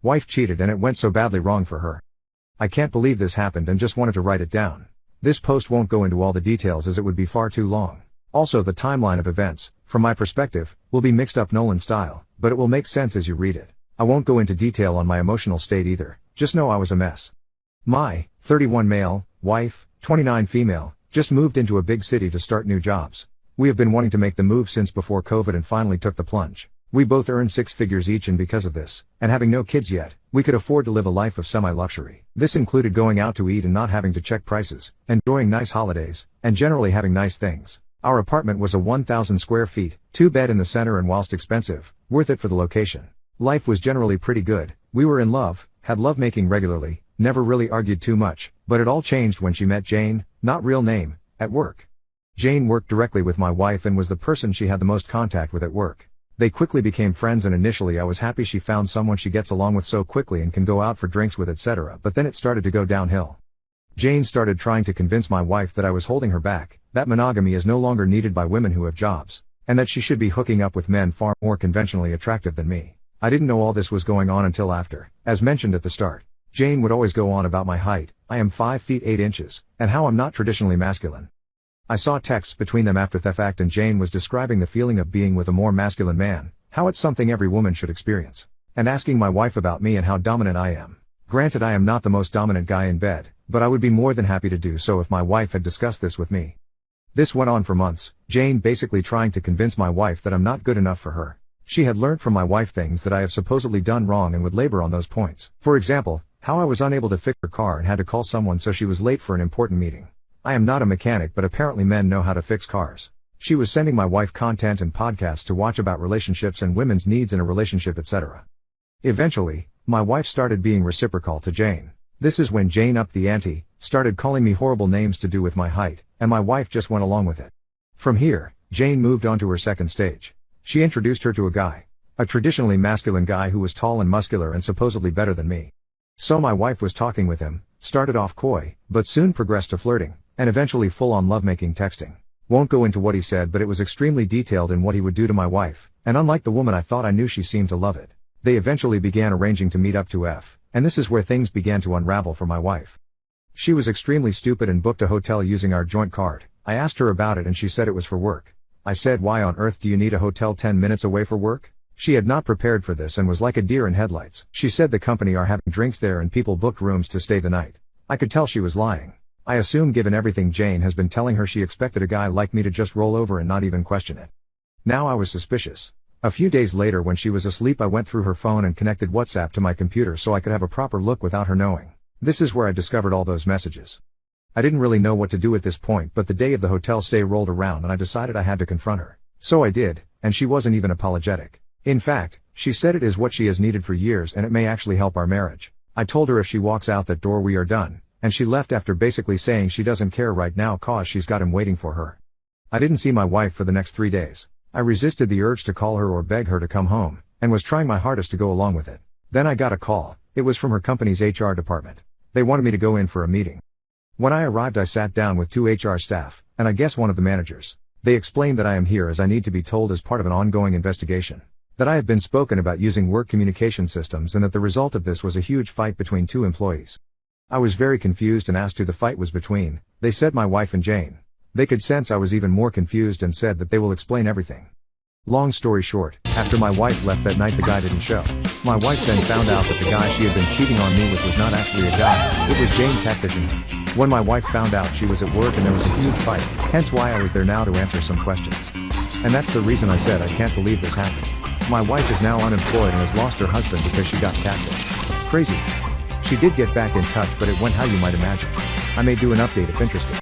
Wife cheated and it went so badly wrong for her. I can't believe this happened and just wanted to write it down. This post won't go into all the details as it would be far too long. Also, the timeline of events, from my perspective, will be mixed up Nolan style, but it will make sense as you read it. I won't go into detail on my emotional state either, just know I was a mess. My 31 male, wife, 29 female, just moved into a big city to start new jobs. We have been wanting to make the move since before COVID and finally took the plunge. We both earn 6 figures each, and because of this, and having no kids yet, we could afford to live a life of semi-luxury. This included going out to eat and not having to check prices, enjoying nice holidays, and generally having nice things. Our apartment was a 1,000 square feet, 2-bed in the center, and whilst expensive, worth it for the location. Life was generally pretty good. We were in love, had lovemaking regularly, never really argued too much, but it all changed when she met Jane, not real name, at work. Jane worked directly with my wife and was the person she had the most contact with at work. They quickly became friends, and initially I was happy she found someone she gets along with so quickly and can go out for drinks with, etc. But then it started to go downhill. Jane started trying to convince my wife that I was holding her back, that monogamy is no longer needed by women who have jobs, and that she should be hooking up with men far more conventionally attractive than me. I didn't know all this was going on until after, as mentioned at the start. Jane would always go on about my height, I am 5 feet 8 inches, and how I'm not traditionally masculine. I saw texts between them after the fact, and Jane was describing the feeling of being with a more masculine man, how it's something every woman should experience, and asking my wife about me and how dominant I am. Granted, I am not the most dominant guy in bed, but I would be more than happy to do so if my wife had discussed this with me. This went on for months, Jane basically trying to convince my wife that I'm not good enough for her. She had learnt from my wife things that I have supposedly done wrong and would labor on those points. For example, how I was unable to fix her car and had to call someone so she was late for an important meeting. I am not a mechanic, but apparently men know how to fix cars. She was sending my wife content and podcasts to watch about relationships and women's needs in a relationship, etc. Eventually, my wife started being reciprocal to Jane. This is when Jane upped the ante, started calling me horrible names to do with my height, and my wife just went along with it. From here, Jane moved on to her second stage. She introduced her to a guy. A traditionally masculine guy who was tall and muscular and supposedly better than me. So my wife was talking with him, started off coy, but soon progressed to flirting, and eventually full-on lovemaking texting. Won't go into what he said, but it was extremely detailed in what he would do to my wife, and unlike the woman I thought I knew, she seemed to love it. They eventually began arranging to meet up to F, and this is where things began to unravel for my wife. She was extremely stupid and booked a hotel using our joint card. I asked her about it and she said it was for work. I said, why on earth do you need a hotel 10 minutes away for work? She had not prepared for this and was like a deer in headlights. She said the company are having drinks there and people booked rooms to stay the night. I could tell she was lying. I assume, given everything Jane has been telling her, she expected a guy like me to just roll over and not even question it. Now I was suspicious. A few days later, when she was asleep, I went through her phone and connected WhatsApp to my computer so I could have a proper look without her knowing. This is where I discovered all those messages. I didn't really know what to do at this point, but the day of the hotel stay rolled around and I decided I had to confront her. So I did, and she wasn't even apologetic. In fact, she said it is what she has needed for years and it may actually help our marriage. I told her if she walks out that door we are done, and she left after basically saying she doesn't care right now cause she's got him waiting for her. I didn't see my wife for the next 3 days. I resisted the urge to call her or beg her to come home, and was trying my hardest to go along with it. Then I got a call. It was from her company's HR department. They wanted me to go in for a meeting. When I arrived, I sat down with 2 HR staff, and I guess one of the managers. They explained that I am here as I need to be told as part of an ongoing investigation. That I have been spoken about using work communication systems and that the result of this was a huge fight between 2 employees. I was very confused and asked who the fight was between. They said my wife and Jane. They could sense I was even more confused and said that they will explain everything. Long story short, after my wife left that night, the guy didn't show. My wife then found out that the guy she had been cheating on me with was not actually a guy, it was Jane catfishing him. When my wife found out, she was at work and there was a huge fight, hence why I was there now to answer some questions. And that's the reason I said I can't believe this happened. My wife is now unemployed and has lost her husband because she got catfished. Crazy. She did get back in touch, but it went how you might imagine. I may do an update if interested.